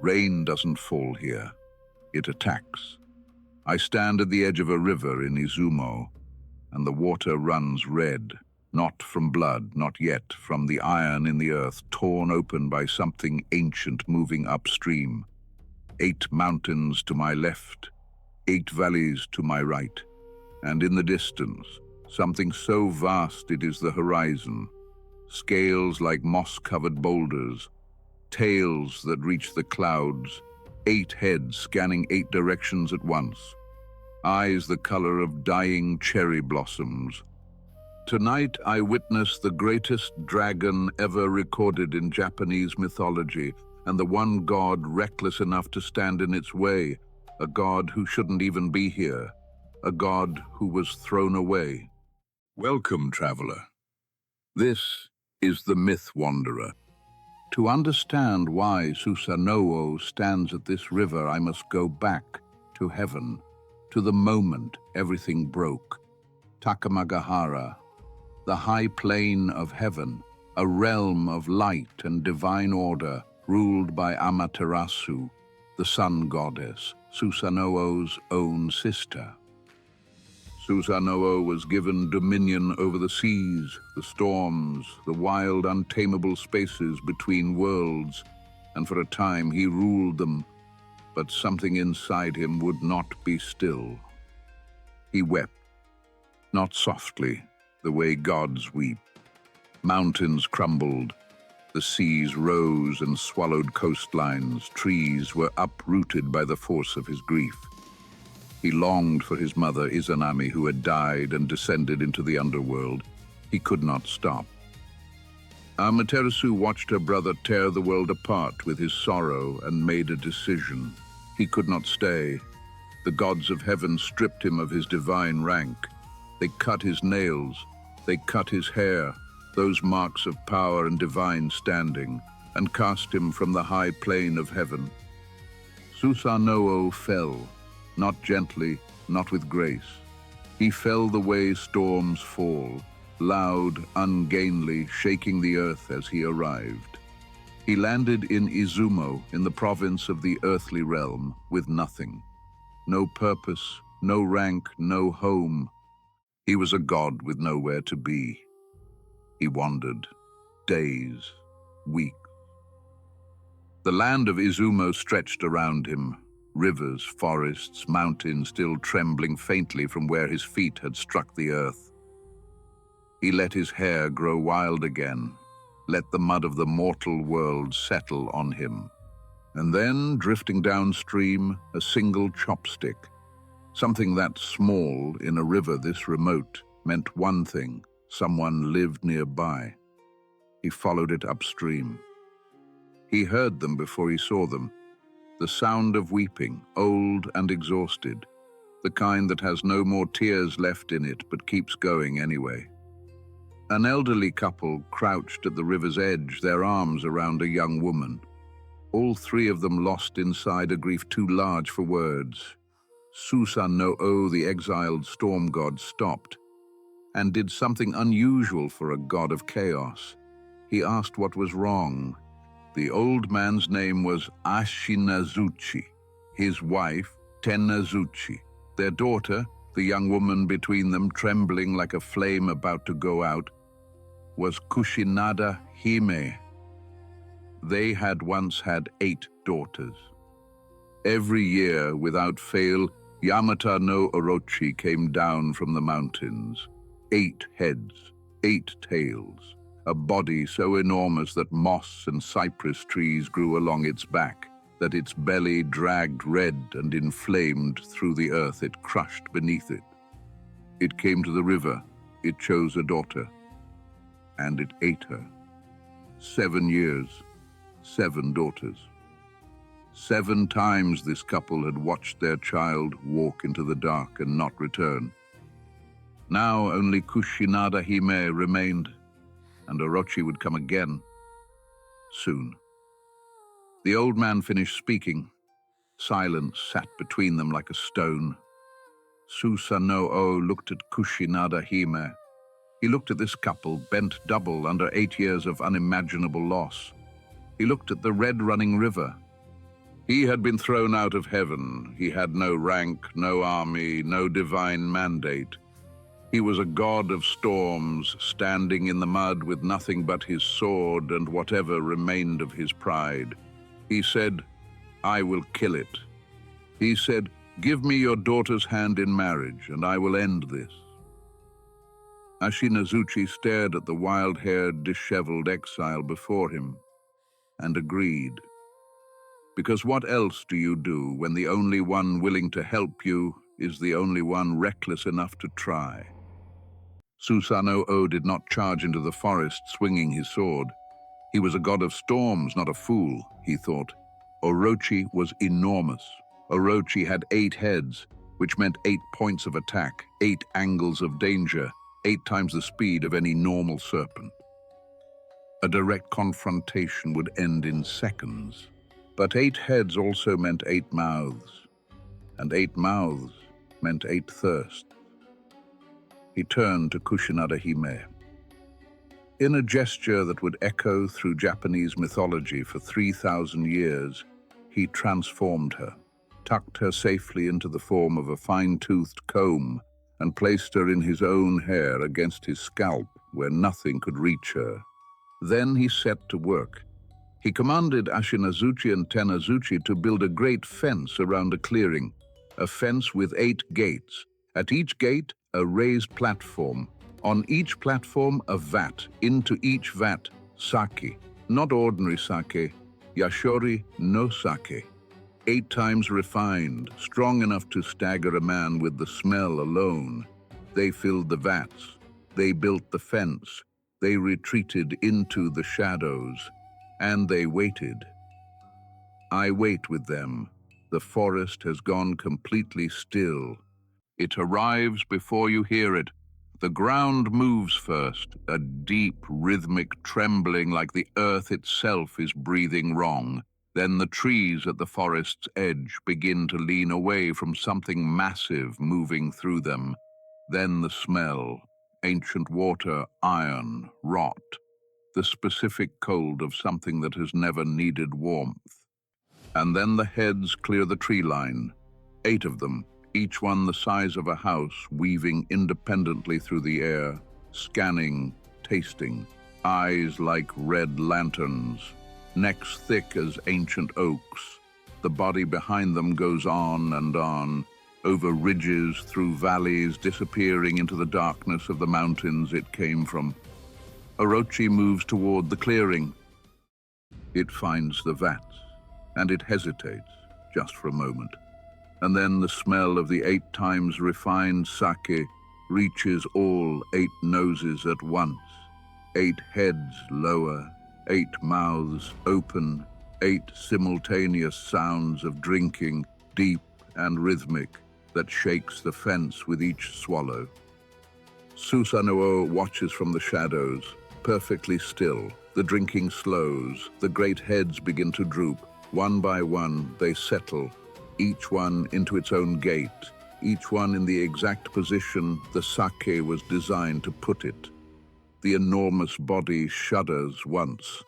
Rain doesn't fall here. It attacks. I stand at the edge of a river in Izumo, and the water runs red, not from blood, not yet from the iron in the earth, torn open by something ancient moving upstream. 8 mountains to my left, 8 valleys to my right, and in the distance, something so vast it is the horizon, scales like moss-covered boulders, tails that reach the clouds, 8 heads scanning 8 directions at once, eyes the color of dying cherry blossoms. Tonight I witness the greatest dragon ever recorded in Japanese mythology, and the one god reckless enough to stand in its way, a god who shouldn't even be here, a god who was thrown away. Welcome, traveler. This is the Myth Wanderer. To understand why Susanoo stands at this river, I must go back to heaven, to the moment everything broke. Takamagahara, the high plane of heaven, a realm of light and divine order, ruled by Amaterasu, the sun goddess, Susanoo's own sister. Susanoo was given dominion over the seas, the storms, the wild, untamable spaces between worlds, and for a time he ruled them, but something inside him would not be still. He wept, not softly, the way gods weep. Mountains crumbled, the seas rose and swallowed coastlines, trees were uprooted by the force of his grief. He longed for his mother Izanami, who had died and descended into the underworld. He could not stop. Amaterasu watched her brother tear the world apart with his sorrow and made a decision. He could not stay. The gods of heaven stripped him of his divine rank. They cut his nails. They cut his hair, those marks of power and divine standing, and cast him from the high plane of heaven. Susanoo fell, not gently, not with grace. He fell the way storms fall, loud, ungainly, shaking the earth as he arrived. He landed in Izumo, in the province of the earthly realm, with nothing. No purpose, no rank, no home. He was a god with nowhere to be. He wandered, days, weeks. The land of Izumo stretched around him, rivers, forests, mountains still trembling faintly from where his feet had struck the earth. He let his hair grow wild again, let the mud of the mortal world settle on him. And then, drifting downstream, a single chopstick. Something that small in a river this remote meant one thing: someone lived nearby. He followed it upstream. He heard them before he saw them. The sound of weeping, old and exhausted, the kind that has no more tears left in it but keeps going anyway. An elderly couple crouched at the river's edge, their arms around a young woman. All 3 of them lost inside a grief too large for words. Susanoo, the exiled storm god, stopped and did something unusual for a god of chaos. He asked what was wrong. The old man's name was Ashinazuchi, his wife, Tenazuchi. Their daughter, the young woman between them trembling like a flame about to go out, was Kushinada-hime. They had once had 8 daughters. Every year, without fail, Yamata no Orochi came down from the mountains. 8 heads, 8 tails, a body so enormous that moss and cypress trees grew along its back, that its belly dragged red and inflamed through the earth it crushed beneath it. It came to the river, it chose a daughter, and it ate her. 7 years, 7 daughters. 7 times this couple had watched their child walk into the dark and not return. Now only Kushinada-hime remained, and Orochi would come again, soon. The old man finished speaking. Silence sat between them like a stone. Susanoo looked at Kushinada-hime. He looked at this couple, bent double under 8 years of unimaginable loss. He looked at the red running river. He had been thrown out of heaven. He had no rank, no army, no divine mandate. He was a god of storms, standing in the mud with nothing but his sword and whatever remained of his pride. He said, "I will kill it." He said, "Give me your daughter's hand in marriage, and I will end this." Ashinazuchi stared at the wild-haired, disheveled exile before him, and agreed. Because what else do you do when the only one willing to help you is the only one reckless enough to try? Susanoo did not charge into the forest swinging his sword. He was a god of storms, not a fool, he thought. Orochi was enormous. Orochi had 8 heads, which meant 8 points of attack, 8 angles of danger, 8 times the speed of any normal serpent. A direct confrontation would end in seconds. But 8 heads also meant 8 mouths, and 8 mouths meant 8 thirsts. He turned to Kushinada-hime. In a gesture that would echo through Japanese mythology for 3,000 years, he transformed her, tucked her safely into the form of a fine-toothed comb, and placed her in his own hair against his scalp, where nothing could reach her. Then he set to work. He commanded Ashinazuchi and Tenazuchi to build a great fence around a clearing, a fence with 8 gates. At each gate, a raised platform. On each platform, a vat. Into each vat, sake. Not ordinary sake, yashori no sake. 8 times refined, strong enough to stagger a man with the smell alone. They filled the vats. They built the fence. They retreated into the shadows. And they waited. I wait with them. The forest has gone completely still. It arrives before you hear it. The ground moves first, a deep, rhythmic trembling like the earth itself is breathing wrong. Then the trees at the forest's edge begin to lean away from something massive moving through them. Then the smell, ancient water, iron, rot. The specific cold of something that has never needed warmth. And then the heads clear the tree line, 8 of them, each one the size of a house, weaving independently through the air, scanning, tasting, eyes like red lanterns, necks thick as ancient oaks. The body behind them goes on, over ridges, through valleys, disappearing into the darkness of the mountains it came from. Orochi moves toward the clearing. It finds the vats, and it hesitates, just for a moment. And then the smell of the 8 times refined sake reaches all 8 noses at once. 8 heads lower, 8 mouths open, 8 simultaneous sounds of drinking, deep and rhythmic, that shakes the fence with each swallow. Susanoo watches from the shadows, perfectly still. The drinking slows, the great heads begin to droop. One by one, they settle, each one into its own gate, each one in the exact position the sake was designed to put it. The enormous body shudders once.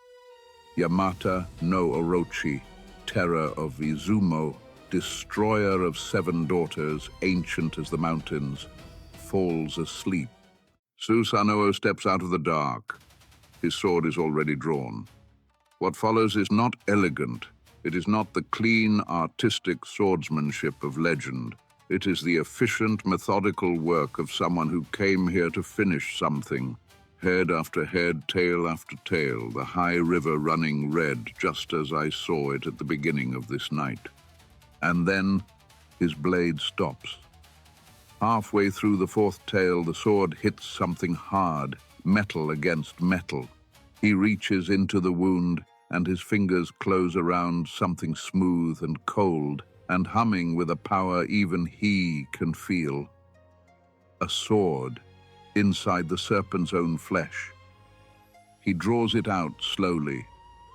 Yamata no Orochi, terror of Izumo, destroyer of 7 daughters, ancient as the mountains, falls asleep. Susanoo steps out of the dark. His sword is already drawn. What follows is not elegant. It is not the clean, artistic swordsmanship of legend. It is the efficient, methodical work of someone who came here to finish something. Head after head, tail after tail, the high river running red, just as I saw it at the beginning of this night. And then his blade stops. Halfway through the 4th tail, the sword hits something hard, metal against metal. He reaches into the wound, and his fingers close around something smooth and cold, and humming with a power even he can feel. A sword, inside the serpent's own flesh. He draws it out slowly.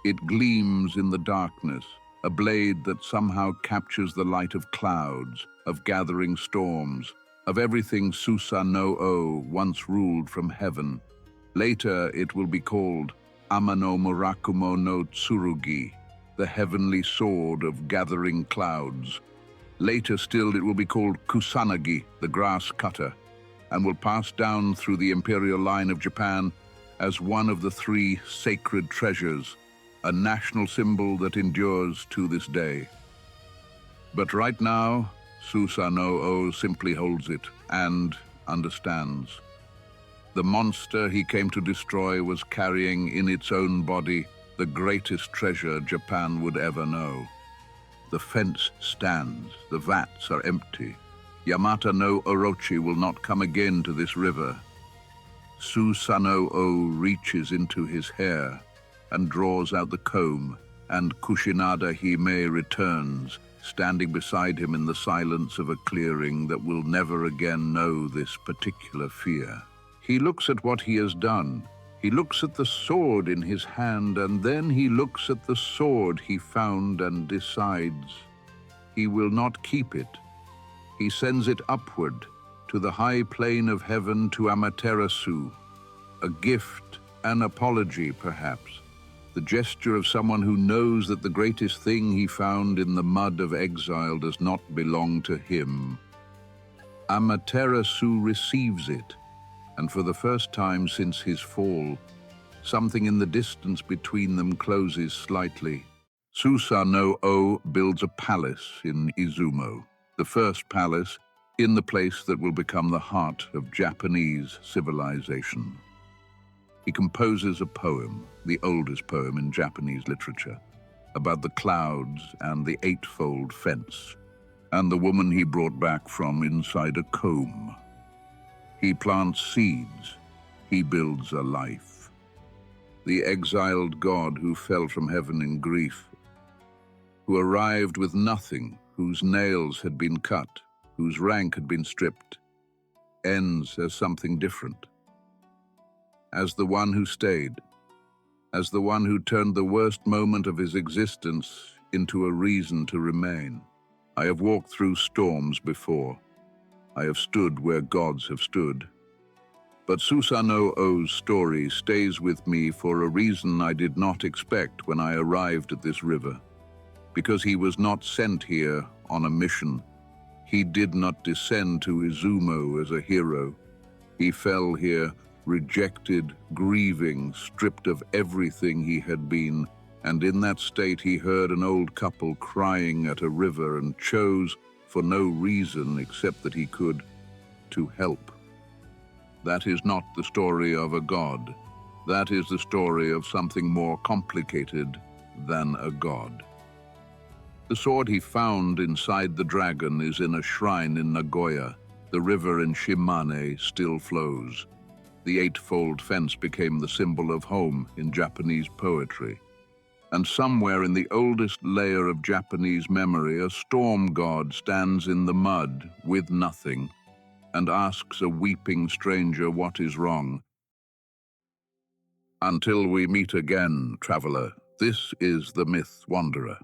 It gleams in the darkness, a blade that somehow captures the light of clouds, of gathering storms, of everything Susanoo once ruled from heaven. Later it will be called Amano Murakumo no Tsurugi, the heavenly sword of gathering clouds. Later still, it will be called Kusanagi, the grass cutter, and will pass down through the imperial line of Japan as one of the three sacred treasures, a national symbol that endures to this day. But right now, Susanoo simply holds it and understands. The monster he came to destroy was carrying in its own body the greatest treasure Japan would ever know. The fence stands, the vats are empty. Yamata no Orochi will not come again to this river. Susanoo reaches into his hair and draws out the comb, and Kushinada-hime returns, standing beside him in the silence of a clearing that will never again know this particular fear. He looks at what he has done. He looks at the sword in his hand, and then he looks at the sword he found and decides he will not keep it. He sends it upward to the high plane of heaven, to Amaterasu, a gift, an apology perhaps, the gesture of someone who knows that the greatest thing he found in the mud of exile does not belong to him. Amaterasu receives it, and for the first time since his fall, something in the distance between them closes slightly. Susanoo builds a palace in Izumo, the first palace in the place that will become the heart of Japanese civilization. He composes a poem, the oldest poem in Japanese literature, about the clouds and the eightfold fence, and the woman he brought back from inside a comb. He plants seeds, he builds a life. The exiled god who fell from heaven in grief, who arrived with nothing, whose nails had been cut, whose rank had been stripped, ends as something different. As the one who stayed, as the one who turned the worst moment of his existence into a reason to remain. I have walked through storms before. I have stood where gods have stood. But Susanoo's story stays with me for a reason I did not expect when I arrived at this river. Because he was not sent here on a mission. He did not descend to Izumo as a hero. He fell here rejected, grieving, stripped of everything he had been, and in that state he heard an old couple crying at a river and chose, for no reason except that he could, to help. That is not the story of a god. That is the story of something more complicated than a god. The sword he found inside the dragon is in a shrine in Nagoya. The river in Shimane still flows. The eightfold fence became the symbol of home in Japanese poetry. And somewhere in the oldest layer of Japanese memory, a storm god stands in the mud with nothing and asks a weeping stranger what is wrong. Until we meet again, traveler, this is the Myth Wanderer.